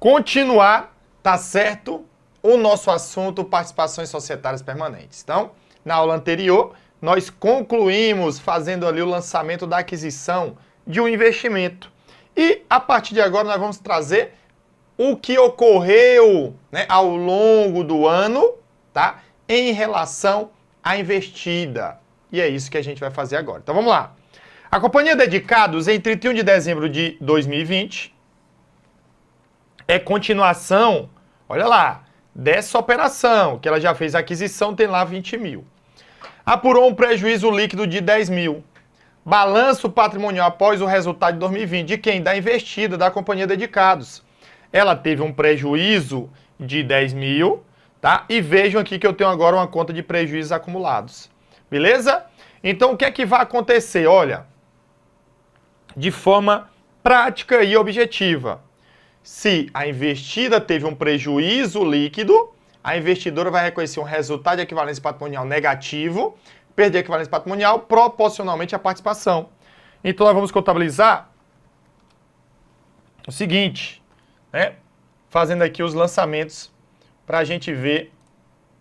continuar, tá certo, o nosso assunto participações societárias permanentes. Então, na aula anterior, nós concluímos fazendo ali o lançamento da aquisição de um investimento. E, a partir de agora, nós vamos trazer o que ocorreu, né, ao longo do ano, tá, em relação à investida. E é isso que a gente vai fazer agora. Então, vamos lá. A Companhia Dedicados, em 31 de dezembro de 2020, é continuação, olha lá, dessa operação, que ela já fez a aquisição, tem lá 20 mil. Apurou um prejuízo líquido de 10 mil. Balanço patrimonial após o resultado de 2020. De quem? Da investida, da Companhia Dedicados. Ela teve um prejuízo de 10 mil, tá? E vejam aqui que eu tenho agora uma conta de prejuízos acumulados. Beleza? Então, o que é que vai acontecer? Olha, de forma prática e objetiva. Se a investida teve um prejuízo líquido, a investidora vai reconhecer um resultado de equivalência patrimonial negativo, perder a equivalência patrimonial proporcionalmente à participação. Então, nós vamos contabilizar o seguinte, né? Fazendo aqui os lançamentos para a gente ver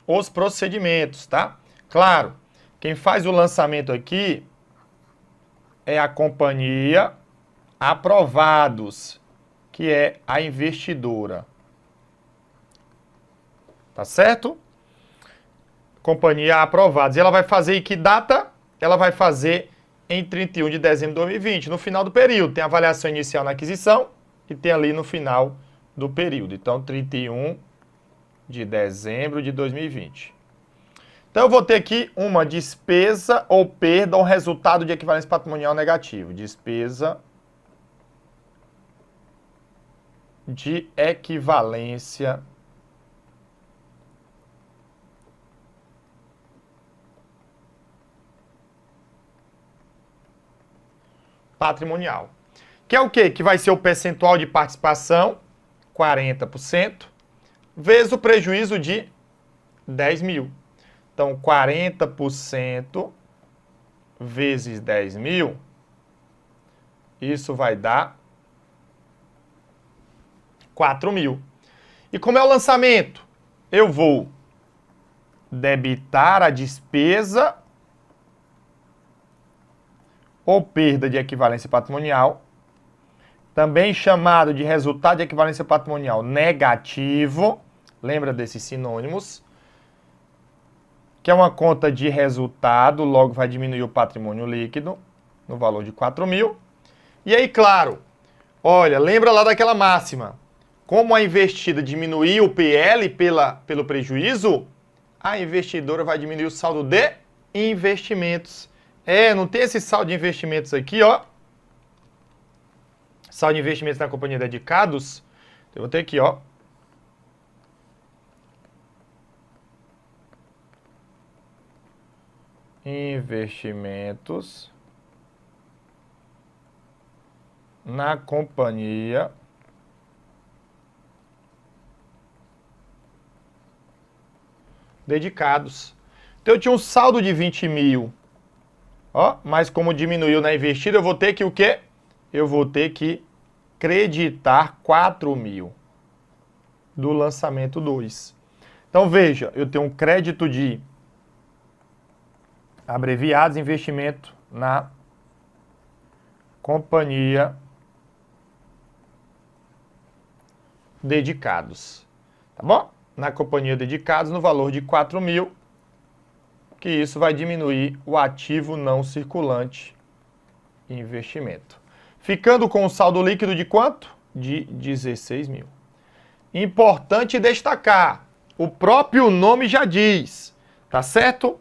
os procedimentos, tá? Claro, quem faz o lançamento aqui é a Companhia Aprovados, que é a investidora. Tá certo? Companhia Aprovados. E ela vai fazer em que data? Ela vai fazer em 31 de dezembro de 2020, no final do período. Tem a avaliação inicial na aquisição e tem ali no final do período. Então, 31 de dezembro de 2020. Então, eu vou ter aqui uma despesa ou perda ou resultado de equivalência patrimonial negativo. Despesa de equivalência patrimonial. Que é o quê? Que vai ser o percentual de participação, 40%, vezes o prejuízo de 10 mil. Então, 40% vezes 10 mil, isso vai dar 4 mil. E como é o lançamento? Eu vou debitar a despesa ou perda de equivalência patrimonial, também chamado de resultado de equivalência patrimonial negativo, lembra desses sinônimos, que é uma conta de resultado, logo vai diminuir o patrimônio líquido, no valor de 4 mil. E aí, claro, olha, lembra lá daquela máxima, como a investida diminuiu o PL pelo prejuízo, a investidora vai diminuir o saldo de investimentos. Não tem esse saldo de investimentos aqui, ó. Saldo de investimentos na Companhia Dedicados. Eu vou ter aqui, ó. Investimentos na Companhia Dedicados. Então eu tinha um saldo de 20 mil. Ó, mas como diminuiu na investida, eu vou ter que o quê? Eu vou ter que creditar 4 mil do lançamento 2. Então veja, eu tenho um crédito de abreviados investimento na Companhia Dedicados. Tá bom? Na Companhia Dedicados, no valor de 4 mil, que isso vai diminuir o ativo não circulante investimento. Ficando com um saldo líquido de quanto? De 16 mil. Importante destacar, o próprio nome já diz, tá certo?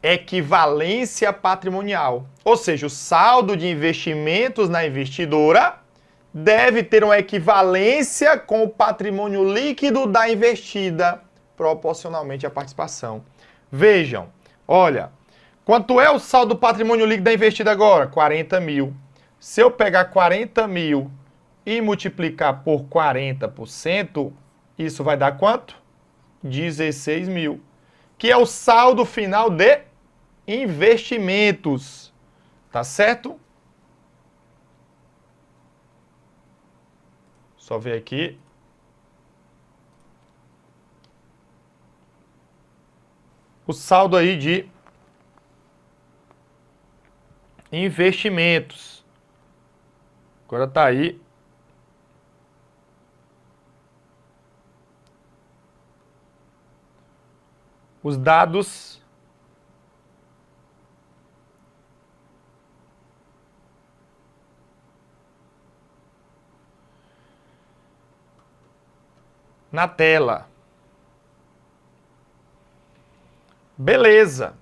Equivalência patrimonial. Ou seja, o saldo de investimentos na investidora deve ter uma equivalência com o patrimônio líquido da investida, proporcionalmente à participação. Vejam, olha, quanto é o saldo do patrimônio líquido da investida agora? 40 mil. Se eu pegar 40 mil e multiplicar por 40%, isso vai dar quanto? 16 mil. Que é o saldo final de investimentos. Tá certo? Só ver aqui. O saldo aí de investimentos. Agora tá aí. Os dados na tela. Beleza.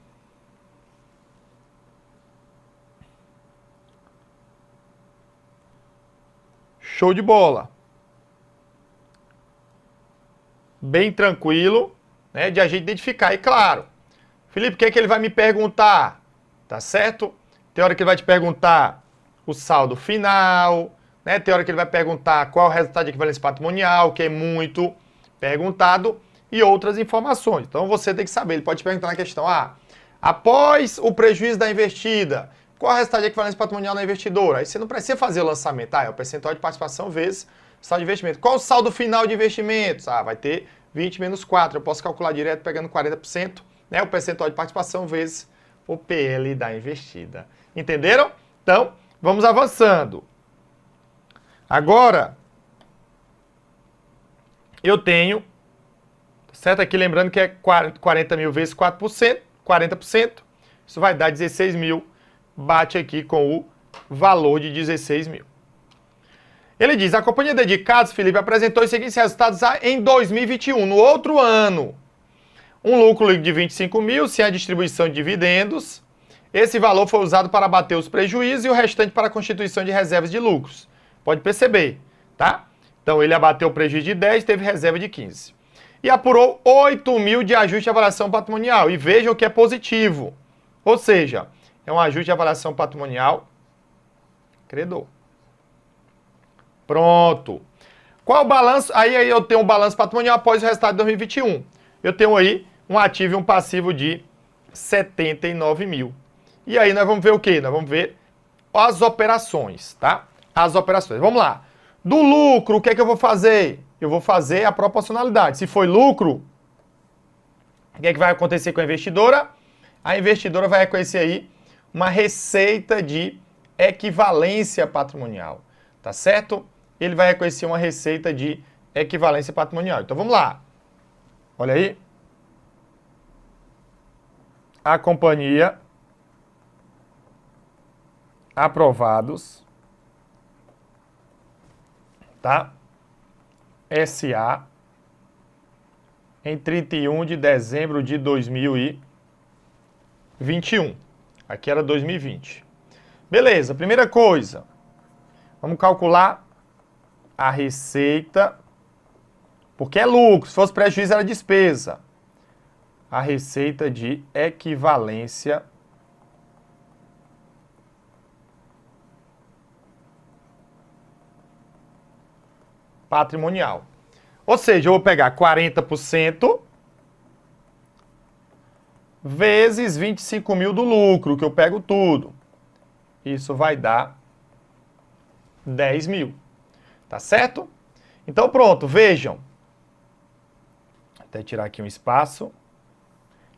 Show de bola. Bem tranquilo, né, de a gente identificar. E claro, Felipe, o que é que ele vai me perguntar? Tá certo? Tem hora que ele vai te perguntar o saldo final, né? Tem hora que ele vai perguntar qual é o resultado de equivalência patrimonial, que é muito perguntado, e outras informações. Então você tem que saber, ele pode te perguntar na questão, após o prejuízo da investida, qual é o resultado de equivalência patrimonial na investidora? Aí você não precisa fazer o lançamento, é o percentual de participação vezes o saldo de investimento. Qual o saldo final de investimentos? Vai ter 20 menos 4, eu posso calcular direto pegando 40%, né? O percentual de participação vezes o PL da investida. Entenderam? Então, vamos avançando. Agora, eu tenho, certo? Aqui lembrando que é 40 mil vezes 4%, 40%. Isso vai dar 16 mil. Bate aqui com o valor de 16 mil. Ele diz, a companhia Dedicados, Felipe, apresentou os seguintes resultados em 2021, no outro ano. Um lucro líquido de 25 mil, sem a distribuição de dividendos. Esse valor foi usado para abater os prejuízos e o restante para a constituição de reservas de lucros. Pode perceber, tá? Então, ele abateu o prejuízo de 10, teve reserva de 15. E apurou 8 mil de ajuste de avaliação patrimonial. E vejam que é positivo. Ou seja, é um ajuste de avaliação patrimonial credor. Pronto. Qual o balanço? Aí eu tenho um balanço patrimonial após o resultado de 2021. Eu tenho aí um ativo e um passivo de 79 mil. E aí nós vamos ver o quê? Nós vamos ver as operações, tá? As operações. Vamos lá. Do lucro, o que é que eu vou fazer? Eu vou fazer a proporcionalidade. Se foi lucro, o que é que vai acontecer com a investidora? A investidora vai reconhecer aí uma receita de equivalência patrimonial, tá certo? Ele vai reconhecer uma receita de equivalência patrimonial. Então vamos lá. Olha aí. A companhia aprovados, tá? SA em 31 de dezembro de 2021. Aqui era 2020. Beleza, primeira coisa. Vamos calcular a receita, porque é lucro. Se fosse prejuízo, era despesa. A receita de equivalência patrimonial. Ou seja, eu vou pegar 40% vezes 25 mil do lucro, que eu pego tudo. Isso vai dar 10 mil. Tá certo? Então pronto, vejam. Até tirar aqui um espaço.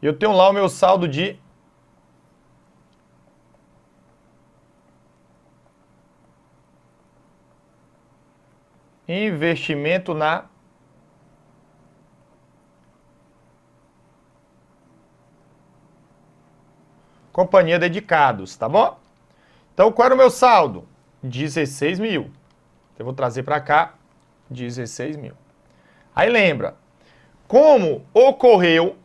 Eu tenho lá o meu saldo de investimento na companhia Dedicados, tá bom? Então, qual era o meu saldo? 16 mil. Eu vou trazer para cá 16 mil. Aí lembra, como ocorreu,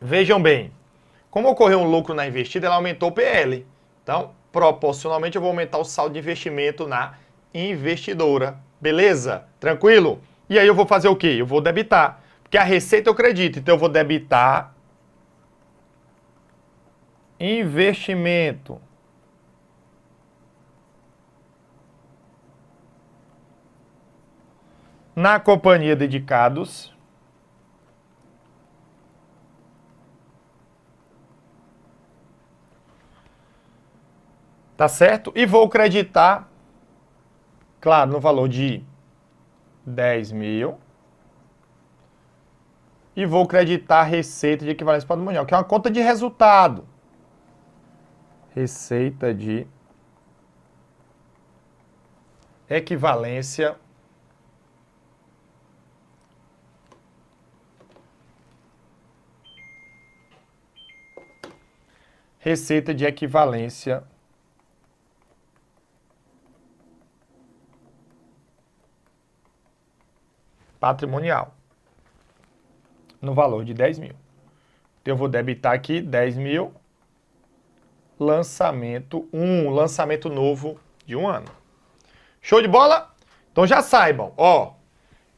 vejam bem, como ocorreu um lucro na investida, ela aumentou o PL. Então, proporcionalmente, eu vou aumentar o saldo de investimento na investidora. Beleza? Tranquilo? E aí eu vou fazer o quê? Eu vou debitar. Porque a receita eu acredito. Então eu vou debitar investimento na companhia Dedicados. Tá certo? E vou creditar claro, no valor de 10 mil. E vou creditar a receita de equivalência patrimonial, que é uma conta de resultado. Receita de equivalência patrimonial, no valor de 10 mil. Então, eu vou debitar aqui 10 mil, lançamento novo de um ano. Show de bola? Então já saibam, ó,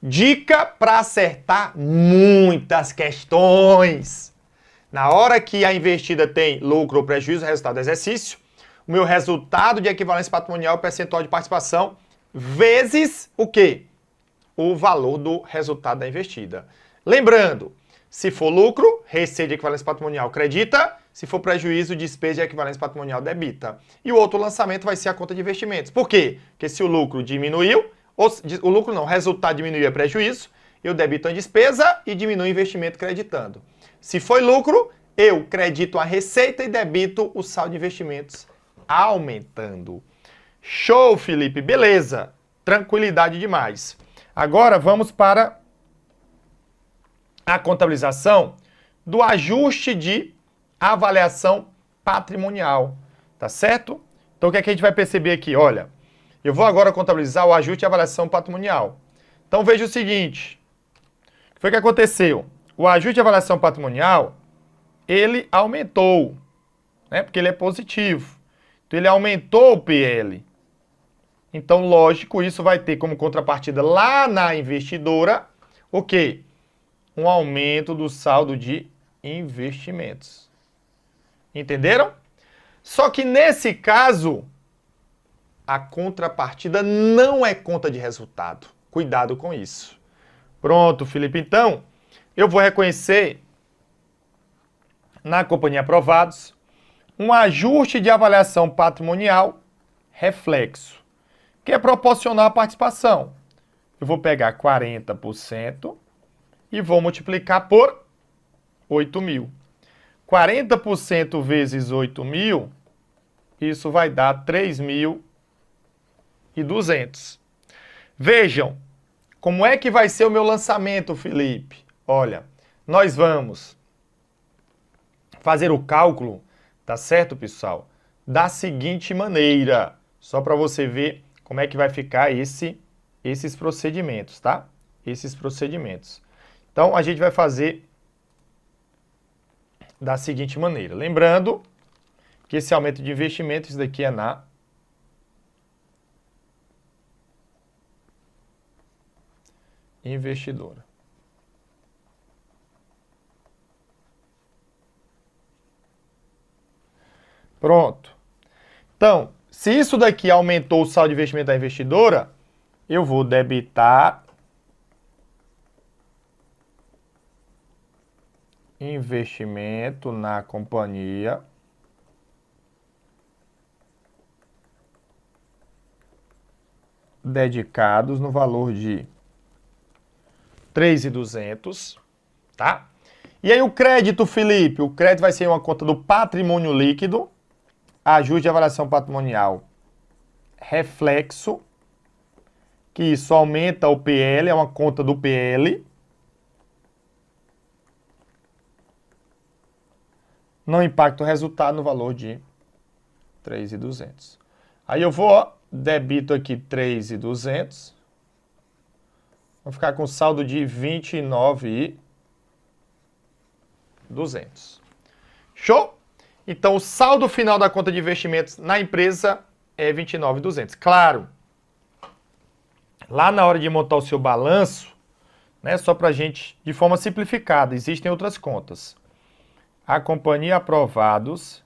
dica para acertar muitas questões. Na hora que a investida tem lucro ou prejuízo, resultado do exercício, o meu resultado de equivalência patrimonial é o percentual de participação vezes o quê? O valor do resultado da investida. Lembrando, se for lucro, receita de equivalência patrimonial credita, se for prejuízo, despesa de equivalência patrimonial debita. E o outro lançamento vai ser a conta de investimentos. Por quê? Porque se o lucro diminuiu, o lucro não, o resultado diminuiu é prejuízo, eu debito a despesa e diminuo o investimento creditando. Se foi lucro, eu credito a receita e debito o saldo de investimentos aumentando. Show, Felipe, beleza. Tranquilidade demais. Agora vamos para a contabilização do ajuste de avaliação patrimonial, tá certo? Então o que é que a gente vai perceber aqui? Olha, eu vou agora contabilizar o ajuste de avaliação patrimonial. Então veja o seguinte, o que foi que aconteceu? O ajuste de avaliação patrimonial, ele aumentou, né? Porque ele é positivo. Então ele aumentou o PL. Então, lógico, isso vai ter como contrapartida lá na investidora o quê? Um aumento do saldo de investimentos. Entenderam? Só que nesse caso, a contrapartida não é conta de resultado. Cuidado com isso. Pronto, Felipe. Então, eu vou reconhecer na companhia aprovados um ajuste de avaliação patrimonial reflexo, que é proporcional à participação. Eu vou pegar 40% e vou multiplicar por 8 mil. 40% vezes 8 mil, isso vai dar 3.200. Vejam, como é que vai ser o meu lançamento, Felipe? Olha, nós vamos fazer o cálculo, tá certo, pessoal? Da seguinte maneira, só para você ver como é que vai ficar esses procedimentos, tá? Esses procedimentos. Então, a gente vai fazer da seguinte maneira. Lembrando que esse aumento de investimento, isso daqui é na investidora. Pronto. Então, se isso daqui aumentou o saldo de investimento da investidora, eu vou debitar investimento na companhia dedicados no valor de 3.200, tá? E aí o crédito, Felipe, o crédito vai ser uma conta do patrimônio líquido, ajuste de avaliação patrimonial reflexo, que isso aumenta o PL, é uma conta do PL. Não impacta o resultado no valor de 3.200. Aí eu vou, ó, debito aqui 3.200. Vou ficar com saldo de 29.200. Show? Então, o saldo final da conta de investimentos na empresa é 29.200. Claro, lá na hora de montar o seu balanço, né, só para a gente, de forma simplificada, existem outras contas. A companhia aprovados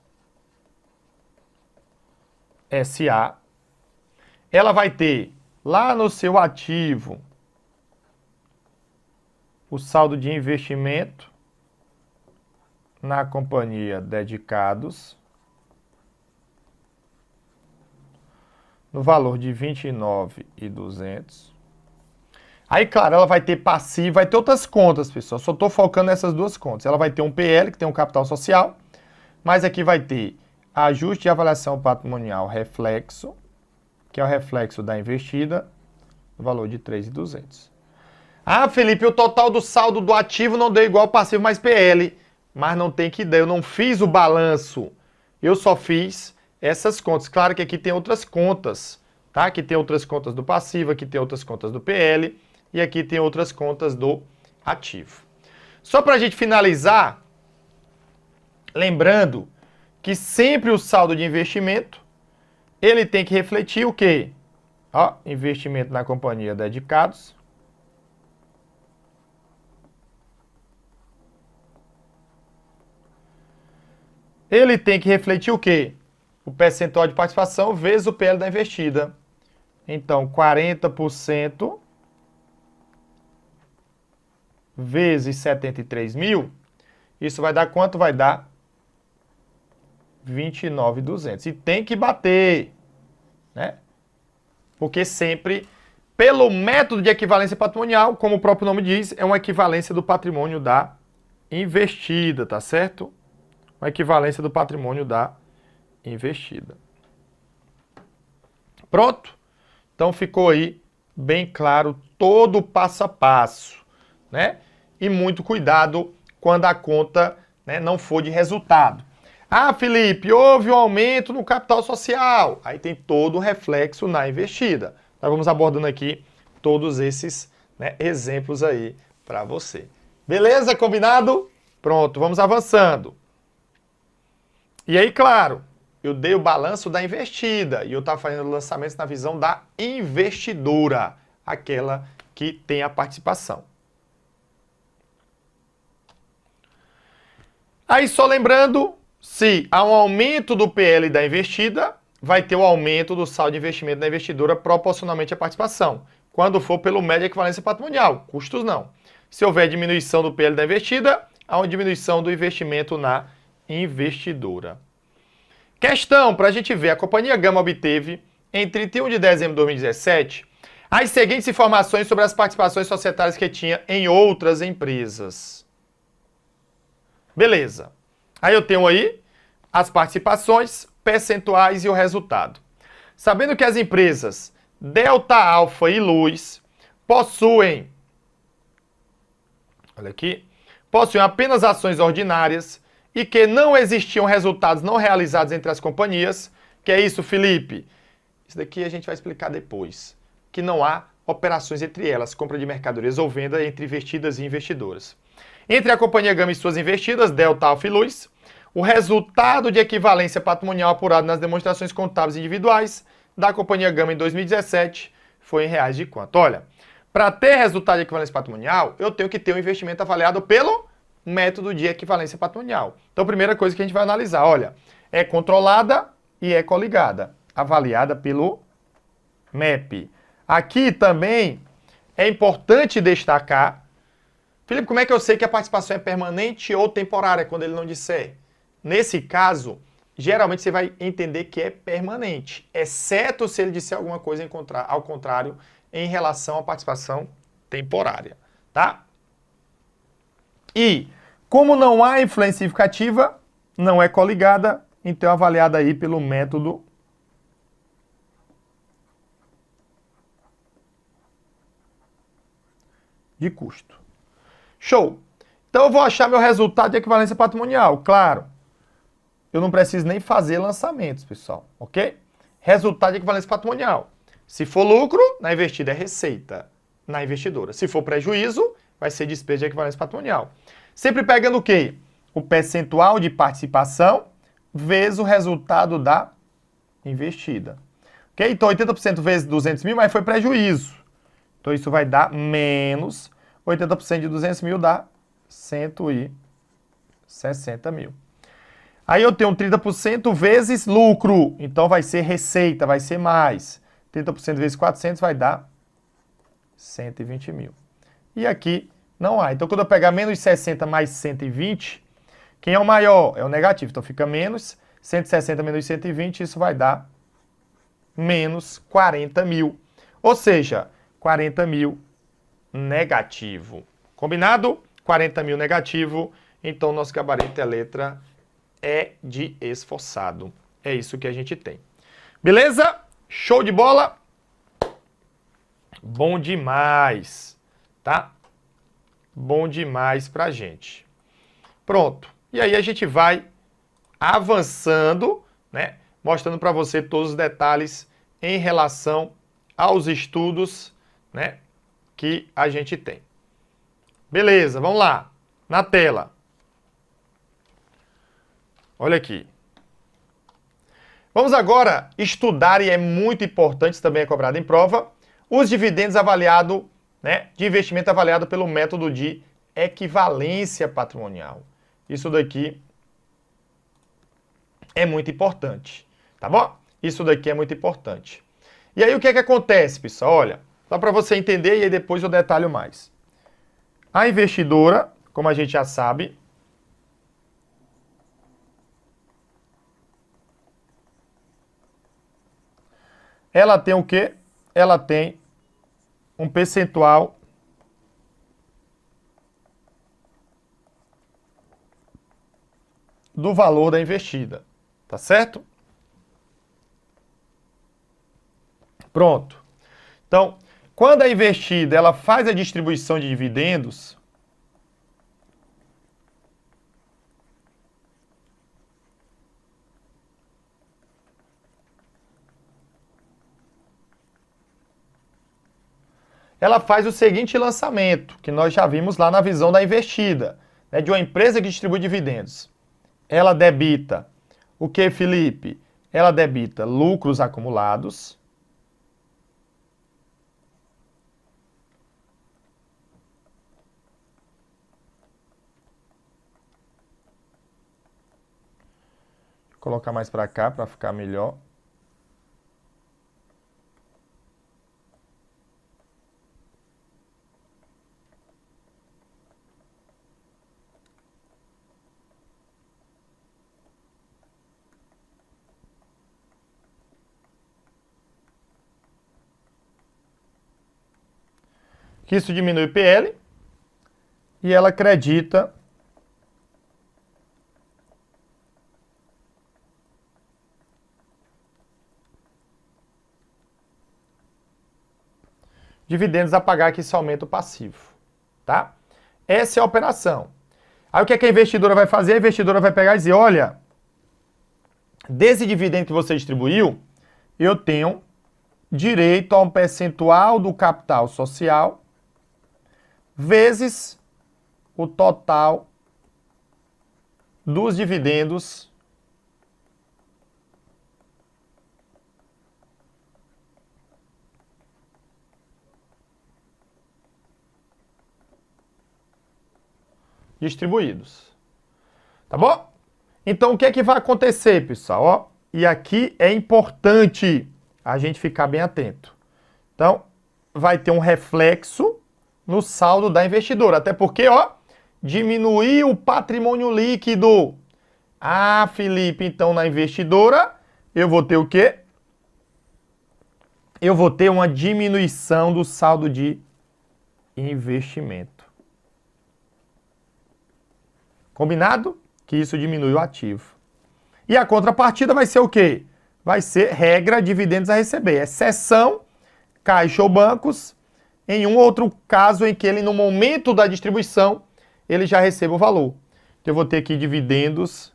SA, ela vai ter lá no seu ativo o saldo de investimento na companhia dedicados, no valor de 29.200. Aí, claro, ela vai ter passivo, vai ter outras contas, pessoal. Só estou focando nessas duas contas. Ela vai ter um PL, que tem um capital social, mas aqui vai ter ajuste de avaliação patrimonial reflexo, que é o reflexo da investida, no valor de 3.200. Ah, Felipe, o total do saldo do ativo não deu igual passivo mais PL. Mas não tem que dar, eu não fiz o balanço. Eu só fiz essas contas. Claro que aqui tem outras contas, tá? Aqui tem outras contas do passivo, aqui tem outras contas do PL e aqui tem outras contas do ativo. Só para a gente finalizar, lembrando que sempre o saldo de investimento, ele tem que refletir o quê? Ó, investimento na companhia dedicados. Ele tem que refletir o quê? O percentual de participação vezes o PL da investida. Então, 40% vezes 73 mil, isso vai dar quanto? Vai dar 29.200. E tem que bater, né? Porque sempre, pelo método de equivalência patrimonial, como o próprio nome diz, é uma equivalência do patrimônio da investida, tá certo? Uma equivalência do patrimônio da investida. Pronto? Então ficou aí bem claro todo o passo a passo, né? E muito cuidado quando a conta, né, não for de resultado. Ah, Felipe, houve um aumento no capital social. Aí tem todo o reflexo na investida. Nós vamos abordando aqui todos esses, né, exemplos aí para você. Beleza? Combinado? Pronto, vamos avançando. E aí, claro, eu dei o balanço da investida e eu estava fazendo lançamentos na visão da investidora, aquela que tem a participação. Aí, só lembrando, se há um aumento do PL da investida, vai ter o aumento do saldo de investimento da investidora proporcionalmente à participação, quando for pelo médio equivalência patrimonial, custos não. Se houver diminuição do PL da investida, há uma diminuição do investimento na investidora. Questão para a gente ver, a Companhia Gama obteve, em 31 de dezembro de 2017, as seguintes informações sobre as participações societárias que tinha em outras empresas. Beleza. Aí eu tenho aí as participações, percentuais e o resultado. Sabendo que as empresas Delta, Alfa e Luz possuem, olha aqui, possuem apenas ações ordinárias e que não existiam resultados não realizados entre as companhias. Que é isso, Felipe? Isso daqui a gente vai explicar depois. Que não há operações entre elas, compra de mercadorias ou venda entre investidas e investidoras. Entre a Companhia Gama e suas investidas, Delta, Alfa e Luz, o resultado de equivalência patrimonial apurado nas demonstrações contábeis individuais da Companhia Gama em 2017 foi em reais de quanto? Olha, para ter resultado de equivalência patrimonial, eu tenho que ter um investimento avaliado pelo método de equivalência patrimonial. Então, a primeira coisa que a gente vai analisar, olha, é controlada e é coligada, avaliada pelo MEP. Aqui também é importante destacar, Felipe, como é que eu sei que a participação é permanente ou temporária quando ele não disser? Nesse caso, geralmente você vai entender que é permanente, exceto se ele disser alguma coisa ao contrário em relação à participação temporária, tá? E, como não há influência significativa, não é coligada, então é avaliada aí pelo método de custo. Show! Então eu vou achar meu resultado de equivalência patrimonial, claro. Eu não preciso nem fazer lançamentos, pessoal, ok? Resultado de equivalência patrimonial. Se for lucro, na investida é receita na investidora. Se for prejuízo, vai ser despesa de equivalência patrimonial. Sempre pegando o quê? O percentual de participação vezes o resultado da investida. Ok? Então 80% vezes 200 mil, mas foi prejuízo. Então isso vai dar menos 80% de 200 mil dá 160 mil. Aí eu tenho 30% vezes lucro, então vai ser receita, vai ser mais. 30% vezes 400 vai dar 120 mil. E aqui não há. Então quando eu pegar menos 60 mais 120, quem é o maior? É o negativo. Então fica menos 160 menos 120, isso vai dar menos 40 mil. Ou seja, 40 mil negativo. Combinado? 40 mil negativo. Então, nosso gabarito é a letra E de esforçado. É isso que a gente tem. Beleza? Show de bola? Bom demais, tá? Bom demais pra gente. Pronto. E aí a gente vai avançando, né? Mostrando para você todos os detalhes em relação aos estudos, né? Que a gente tem. Beleza, vamos lá. Na tela. Olha aqui. Vamos agora estudar, e é muito importante, também é cobrado em prova, os dividendos avaliados, né, de investimento avaliado pelo método de equivalência patrimonial. Isso daqui é muito importante, tá bom? Isso daqui é muito importante. E aí o que é que acontece, pessoal? Olha, só para você entender e aí depois eu detalho mais. A investidora, como a gente já sabe, ela tem o quê? Ela tem um percentual do valor da investida, tá certo? Pronto. Então, quando a investida ela faz a distribuição de dividendos, ela faz o seguinte lançamento, que nós já vimos lá na visão da investida, né, de uma empresa que distribui dividendos. Ela debita o que, Felipe? Ela debita lucros acumulados, vou colocar mais para cá para ficar melhor. Que isso diminui o PL e ela acredita dividendos a pagar, que isso aumenta o passivo, tá? Essa é a operação. Aí o que é que a investidora vai fazer? A investidora vai pegar e dizer, olha, desse dividendo que você distribuiu, eu tenho direito a um percentual do capital social vezes o total dos dividendos distribuídos. Tá bom? Então, o que é que vai acontecer, pessoal? Ó, e aqui é importante a gente ficar bem atento. Então, vai ter um reflexo no saldo da investidora. Até porque, ó, diminuir o patrimônio líquido. Ah, Felipe, então na investidora eu vou ter o quê? Eu vou ter uma diminuição do saldo de investimento. Combinado? Que isso diminui o ativo. E a contrapartida vai ser o quê? Vai ser regra dividendos a receber. Exceção, caixa ou bancos, em um outro caso em que ele, no momento da distribuição, ele já receba o valor. Então, eu vou ter aqui dividendos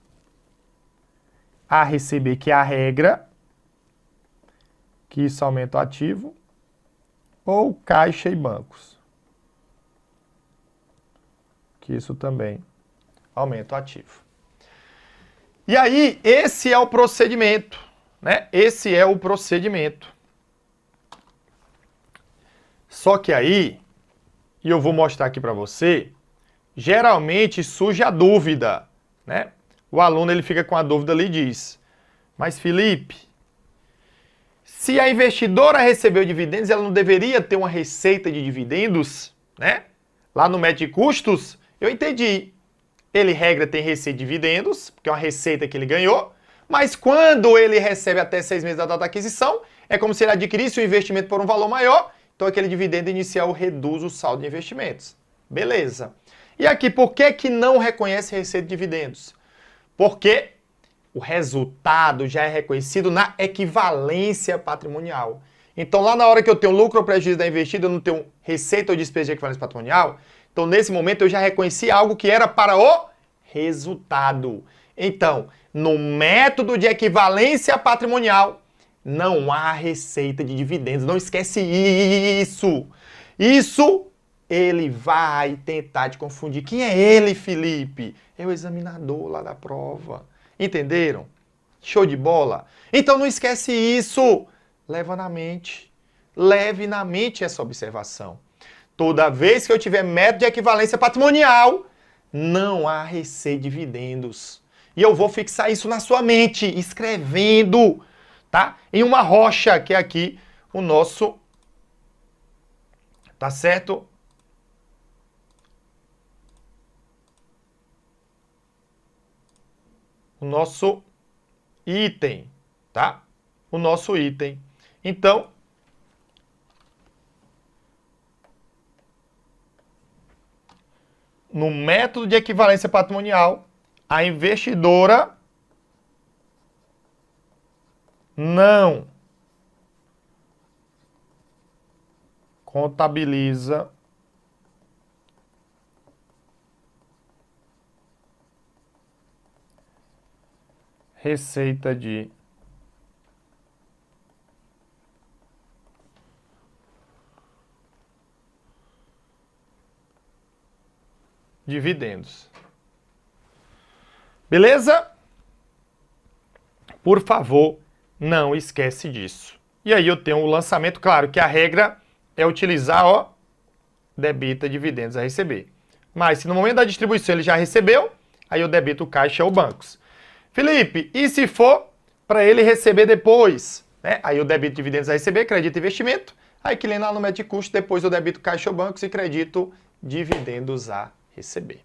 a receber, que é a regra, que isso aumenta o ativo, ou caixa e bancos, que isso também aumenta o ativo. E aí, esse é o procedimento, né? Esse é o procedimento. Só que aí, e eu vou mostrar aqui para você, geralmente surge a dúvida, né? O aluno ele fica com a dúvida ali e diz, mas Felipe, se a investidora recebeu dividendos, ela não deveria ter uma receita de dividendos, né? Lá no método de custos, eu entendi. Ele, regra, tem receita de dividendos, porque é uma receita que ele ganhou, mas quando ele recebe até 6 meses da data da aquisição, É como se ele adquirisse o investimento por um valor maior, então aquele dividendo inicial reduz o saldo de investimentos. Beleza. E aqui, por que que não reconhece receita de dividendos? Porque o resultado já é reconhecido na equivalência patrimonial. Então, lá na hora que eu tenho lucro ou prejuízo da investida, eu não tenho receita ou despesa de equivalência patrimonial, então nesse momento eu já reconheci algo que era para o resultado. Então, no método de equivalência patrimonial, não há receita de dividendos. Não esquece isso. Isso ele vai tentar te confundir. Quem é ele, Felipe? É o examinador lá da prova. Entenderam? Show de bola? Então não esquece isso. Leva na mente. Leve na mente essa observação. Toda vez que eu tiver método de equivalência patrimonial, não há receita de dividendos. E eu vou fixar isso na sua mente, escrevendo, tá? Em uma rocha, que é aqui o nosso, tá certo? O nosso item, tá? O nosso item. Então, no método de equivalência patrimonial, a investidora não contabiliza receita de dividendos. Beleza? Por favor, não esquece disso. E aí eu tenho o lançamento, claro que a regra é utilizar, ó, debita dividendos a receber. Mas se no momento da distribuição ele já recebeu, aí eu debito o caixa ou bancos. Felipe, e se for para ele receber depois? Né? Aí eu debito dividendos a receber, credito investimento, aí que lê lá no método de custo, depois eu debito caixa ou bancos e credito dividendos a receber.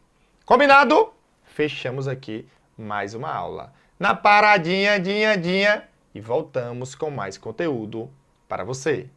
Combinado? Fechamos aqui mais uma aula. Na paradinha, e voltamos com mais conteúdo para você.